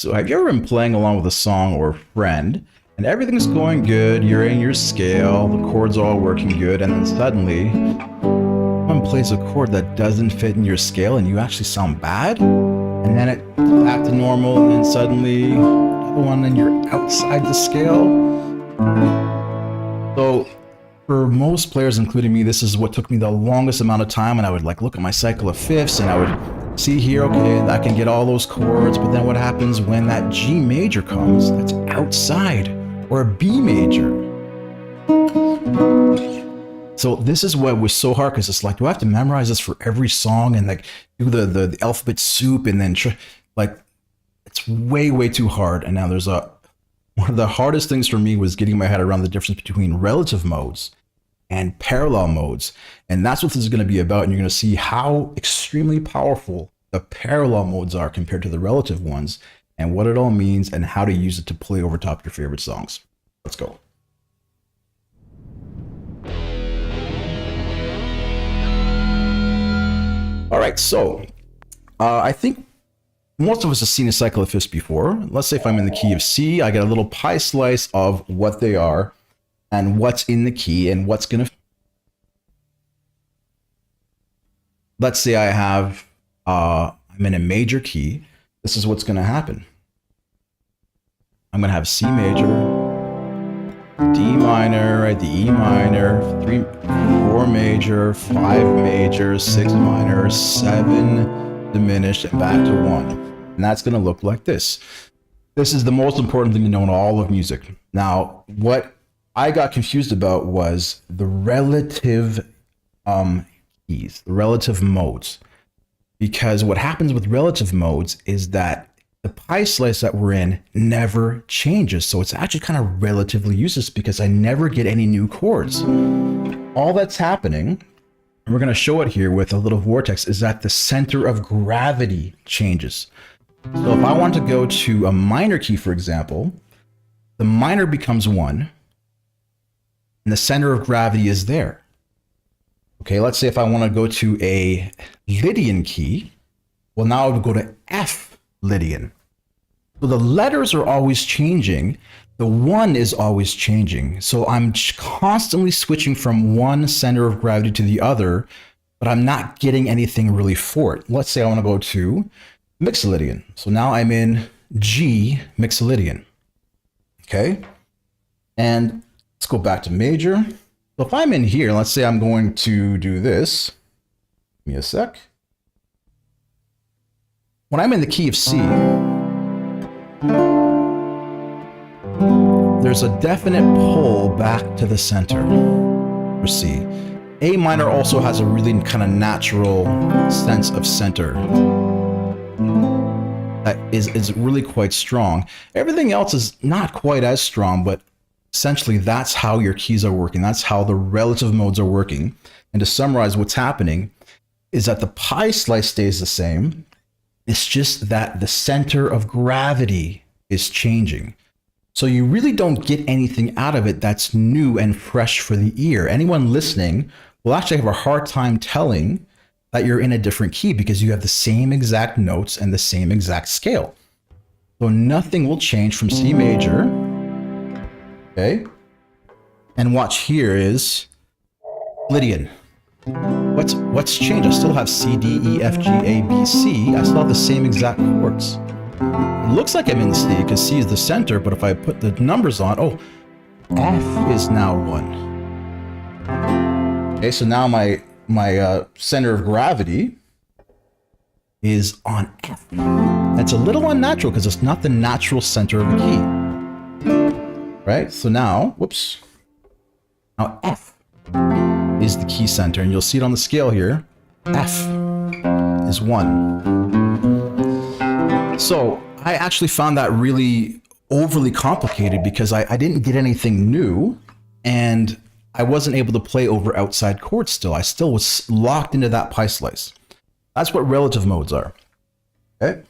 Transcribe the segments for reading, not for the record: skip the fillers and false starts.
So have you ever been playing along with a song or a friend, and everything's going good, you're in your scale, the chords are all working good, and then suddenly someone plays a chord that doesn't fit in your scale and you actually sound bad? And then it's back to normal, and then suddenly another one and you're outside the scale? So for most players, including me, this is what took me the longest amount of time, and I would like look at my cycle of fifths and I would see here, okay, I can get all those chords, but then what happens when that G major comes that's outside, or a B major? So this is what was so hard, because it's like, do I have to memorize this for every song and like do the alphabet soup, and then like it's way too hard. And now there's one of the hardest things for me was getting my head around the difference between relative modes and parallel modes. And that's what this is going to be about. And you're going to see how extremely powerful the parallel modes are compared to the relative ones, and what it all means and how to use it to play over top your favorite songs. Let's go. All right, so I think most of us have seen a cycle of fifths before. Let's say if I'm in the key of C, I get a little pie slice of what they are and what's in the key and what's going to... Let's say I have, I'm in a major key. This is what's going to happen. I'm going to have C major, D minor, right, the E minor, 4 major, 5 major, 6 minor, 7 diminished, and back to 1. And that's going to look like this. This is the most important thing to know in all of music. Now, what I got confused about was the relative keys, the relative modes. Because what happens with relative modes is that the pie slice that we're in never changes. So it's actually kind of relatively useless because I never get any new chords. All that's happening, and we're going to show it here with a little vortex, is that the center of gravity changes. So if I want to go to a minor key, for example, the minor becomes 1, and the center of gravity is there. Okay, let's say if I want to go to a Lydian key, well, now I would go to F Lydian. So the letters are always changing. The 1 is always changing. So I'm constantly switching from one center of gravity to the other, but I'm not getting anything really for it. Let's say I want to go to Mixolydian. So now I'm in G Mixolydian. Okay, and let's go back to major. So if I'm in here, let's say I'm going to do this. Give me a sec. When I'm in the key of C, there's a definite pull back to the center for C. A minor also has a really kind of natural sense of center that is really quite strong. Everything else is not quite as strong, but essentially that's how your keys are working. That's how the relative modes are working. And to summarize, what's happening is that the pie slice stays the same. It's just that the center of gravity is changing. So you really don't get anything out of it that's new and fresh for the ear. Anyone listening will actually have a hard time telling that you're in a different key because you have the same exact notes and the same exact scale. So nothing will change from C major. Okay. And watch, here is Lydian. What's changed? I still have C, D, E, F, G, A, B, C. I still have the same exact chords. It looks like I'm in C because C is the center, but if I put the numbers on, oh, F is now 1. Okay, so now my center of gravity is on F. That's a little unnatural because it's not the natural center of a key. Right? So now, whoops. Now F is the key center, and you'll see it on the scale here. F is 1. So I actually found that really overly complicated because I didn't get anything new, and I wasn't able to play over outside chords still. I still was locked into that pie slice. That's what relative modes are. Okay?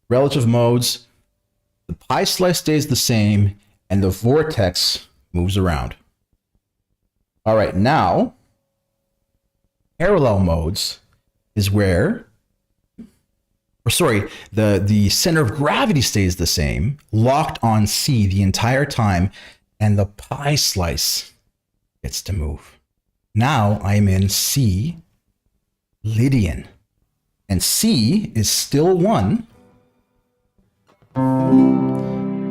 Relative modes, the pie slice stays the same, and the vortex moves around. All right, now, parallel modes is where or sorry, the center of gravity stays the same, locked on C the entire time, and the pi slice gets to move. Now I'm in C Lydian, and C is still 1,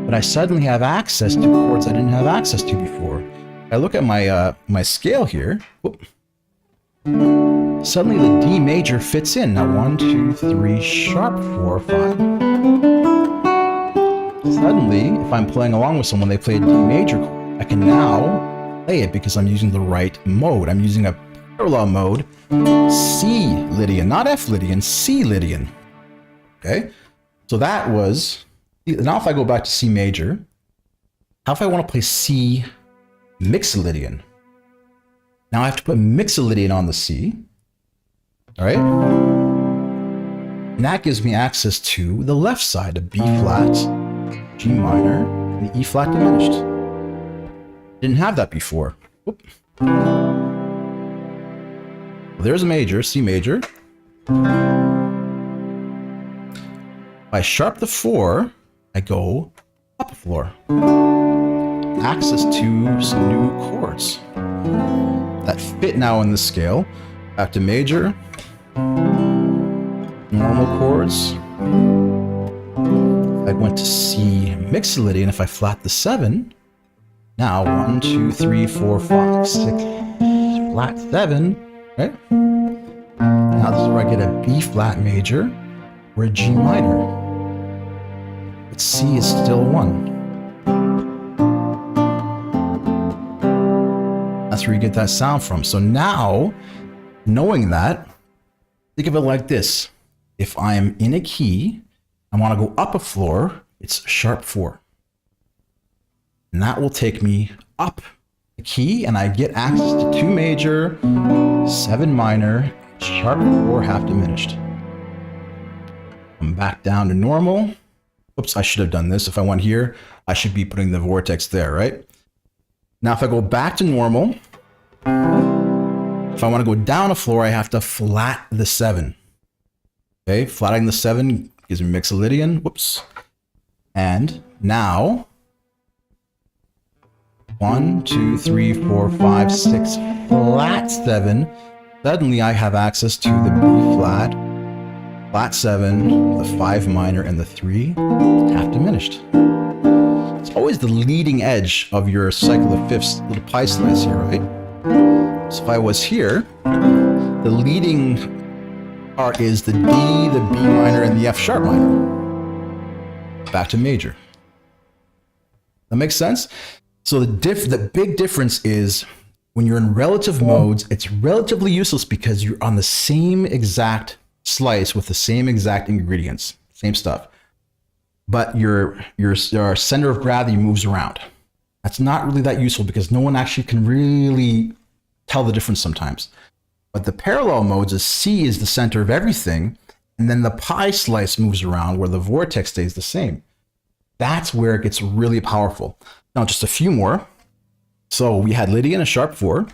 but I suddenly have access to chords I didn't have access to before. I look at my my scale here. Whoop. Suddenly the D major fits in. Now 1, 2, 3, sharp 4, 5. Suddenly, if I'm playing along with someone, they play a D major chord, I can now play it because I'm using the right mode. I'm using a parallel mode, C Lydian, not F Lydian, C Lydian. Okay, so that was, now if I go back to C major, how if I want to play C Mixolydian? Now I have to put Mixolydian on the C. All right. And that gives me access to the left side, a B flat, G minor, and the E flat diminished. Didn't have that before. Whoop. Well, there's a major, C major. If I sharp the 4, I go up a floor. Access to some new chords that fit now in the scale. Back to major, normal chords. I went to C Mixolydian. If I flat the 7, now 1, 2, 3, 4, 5, 6, flat 7, right? Now this is where I get a B flat major or a G minor. But C is still 1. That's where you get that sound from. So now, knowing that, think of it like this. If I'm in a key, I want to go up a floor, it's sharp 4. And that will take me up the key, and I get access to 2 major, 7 minor, sharp 4 half diminished. I'm back down to normal. Oops, I should have done this. If I went here, I should be putting the vortex there, right? Now, if I go back to normal, if I want to go down a floor, I have to flat the 7. Okay, flatting the 7 gives me Mixolydian. Whoops. And now, 1, 2, 3, 4, 5, 6, flat 7. Suddenly I have access to the B flat, flat 7, the 5 minor, and the 3 half diminished. It's always the leading edge of your cycle of fifths, little pi slice here, right? So if I was here, the leading part is the D, the B minor, and the F sharp minor. Back to major. That makes sense? So the big difference is when you're in relative modes, it's relatively useless because you're on the same exact slice with the same exact ingredients, same stuff. But your center of gravity moves around. That's not really that useful because no one actually can really tell the difference sometimes. But the parallel modes is C is the center of everything, and then the pi slice moves around where the vortex stays the same. That's where it gets really powerful. Now, just a few more. So we had Lydian, a sharp 4.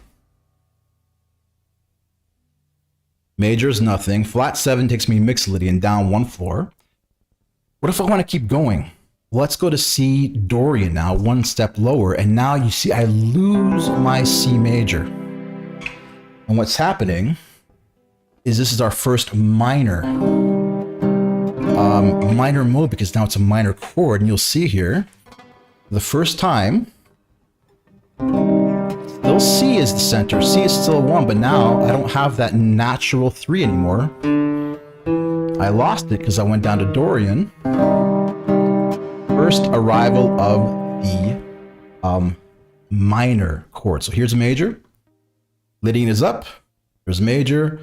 Major is nothing. Flat 7 takes me Mixolydian down 1 floor. What if I want to keep going? Let's go to C Dorian now, 1 step lower. And now you see I lose my C major. And what's happening is this is our first minor mode because now it's a minor chord. And you'll see here, the first time, still C is the center. C is still 1, but now I don't have that natural 3 anymore. I lost it because I went down to Dorian. First arrival of the minor chord. So here's a major. Lydian is up. There's major.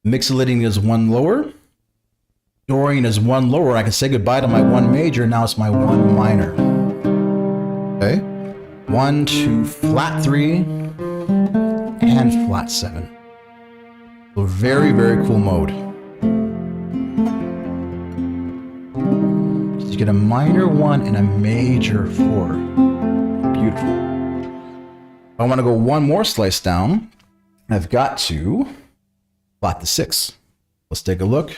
Mixolydian is 1 lower. Dorian is 1 lower. I can say goodbye to my 1 major. Now it's my 1 minor. Okay. 1, 2, flat 3, and flat 7. So very, very cool mode. So you get a minor 1 and a major 4. Beautiful. If I want to go 1 more slice down, I've got to flat the 6. Let's take a look.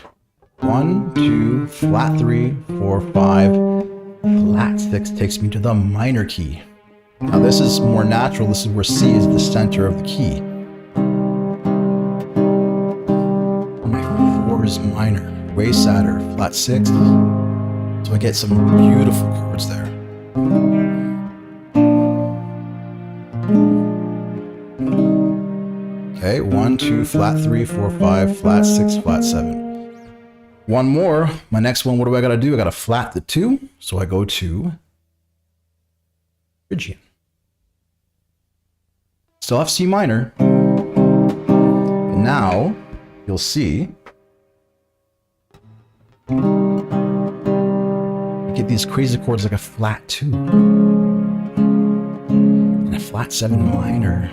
1, 2, flat 3, 4, 5, flat 6 takes me to the minor key. Now this is more natural. This is where C is the center of the key. My 4 is minor, way sadder, flat 6. So I get some beautiful chords there. Okay, 1, 2, flat 3, 4, 5, flat 6, flat 7. One more, my next one, what do I gotta do? I gotta flat the 2, so I go to Phrygian. Still have C minor. And now, you'll see, you get these crazy chords like a flat 2 and a flat 7 minor.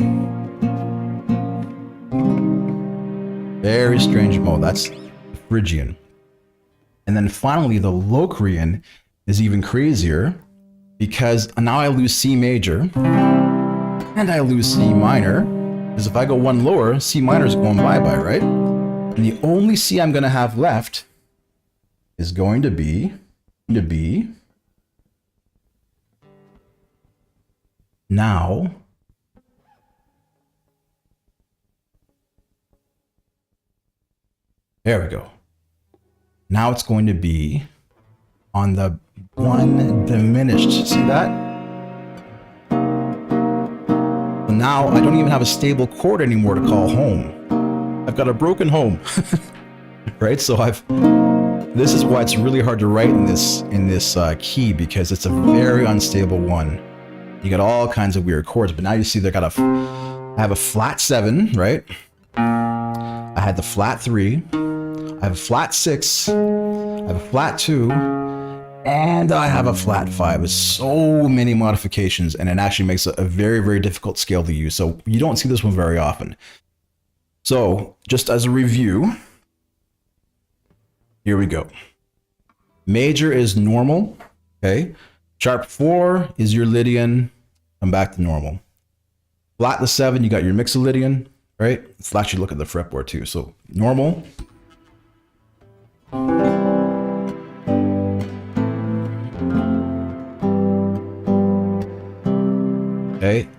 Very strange mode. That's Phrygian. And then finally, the Locrian is even crazier because now I lose C major and I lose C minor. Because if I go one lower, C minor is going bye-bye, right? And the only C I'm going to have left is going to be now there we go. Now it's going to be on the 1 diminished. See that? So now I don't even have a stable chord anymore to call home. I've got a broken home, right? So this is why it's really hard to write in this key, because it's a very unstable one. You got all kinds of weird chords, but now you see I have a flat 7, right? I had the flat 3. I have a flat 6, I have a flat 2, and I have a flat 5. It's so many modifications, and it actually makes it a very, very difficult scale to use. So you don't see this one very often. So just as a review, here we go. Major is normal, okay? Sharp 4 is your Lydian, come back to normal. Flat the 7, you got your Mixolydian, right? Let's actually look at the fretboard too. So normal. Okay,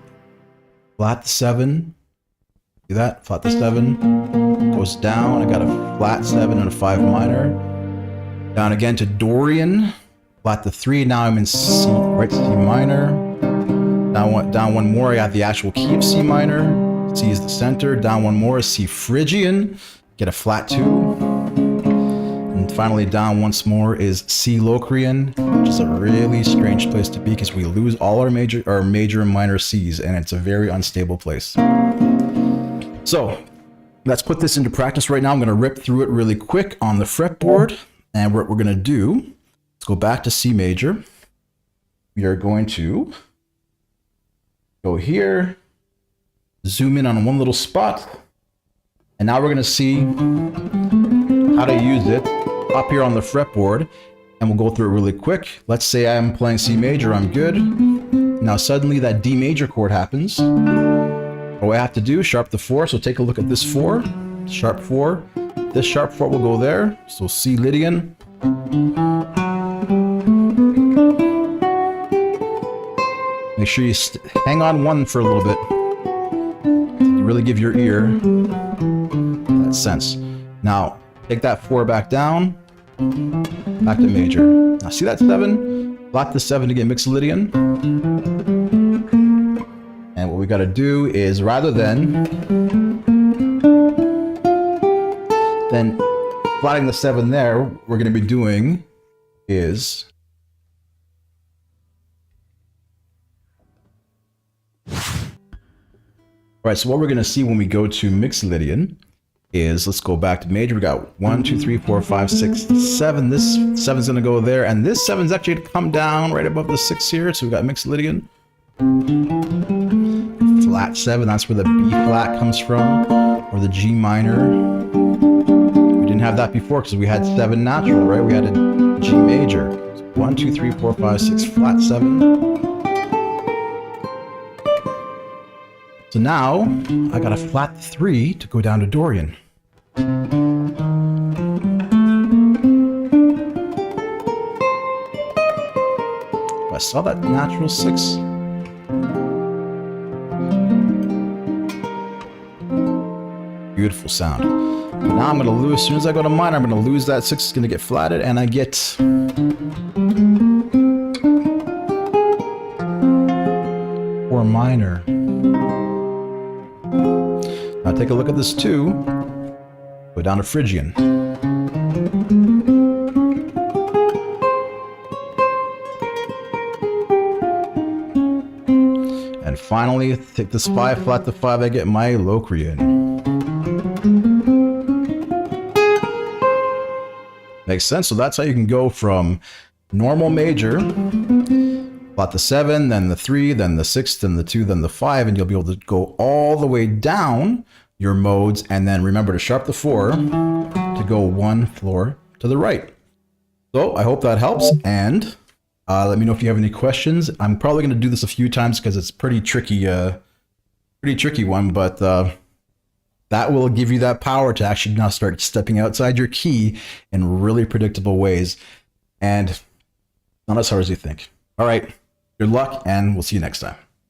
flat the 7, see that? Flat the 7, goes down, I got a flat 7 and a 5 minor. Down again to Dorian, flat the 3, now I'm in C, right, C minor. Down one more, I got the actual key of C minor, C is the center. Down one more, C Phrygian, get a flat 2. And finally down once more is C Locrian, which is a really strange place to be because we lose all our major and minor Cs, and it's a very unstable place. So let's put this into practice right now. I'm going to rip through it really quick on the fretboard, and what we're going to do, let's go back to C major. We are going to go here, zoom in on one little spot, and now we're going to see how to use it up here on the fretboard, and we'll go through it really quick. Let's say I'm playing C major, I'm good. Now suddenly that D major chord happens. What I have to do, sharp the 4, so take a look at this 4, sharp 4. This sharp 4 will go there, so C Lydian. Make sure you hang on 1 for a little bit. You really give your ear that sense. Now, take that 4 back down, back to major. Now see that 7? Flat the 7 to get Mixolydian. And what we got to do is, rather than flatting the 7 there, we're going to be doing is Alright, so what we're going to see when we go to Mixolydian is, let's go back to major. We got 1, 2, 3, 4, 5, 6, 7. This 7's going to go there, and this 7's actually going to come down right above the 6 here. So we got Mixolydian. Flat 7, that's where the B flat comes from, or the G minor. We didn't have that before because we had 7 natural, right? We had a G major. So 1, 2, 3, 4, 5, 6, flat 7. So now I got a flat 3 to go down to Dorian. I saw that natural 6. Beautiful sound. But now I'm going to lose, as soon as I go to minor, I'm going to lose that 6. It's going to get flatted, and I get... or minor. Now take a look at this 2. Go down to Phrygian. And finally, take this 5 flat to 5, I get my Locrian. Makes sense. So that's how you can go from normal major, flat to 7, then the 3, then the 6, then the 2, then the 5, and you'll be able to go all the way down your modes, and then remember to sharp the 4 to go 1 floor to the right. So I hope that helps, and let me know if you have any questions. I'm probably going to do this a few times because it's pretty tricky one, but that will give you that power to actually now start stepping outside your key in really predictable ways, and not as hard as you think. All right, good luck, and we'll see you next time.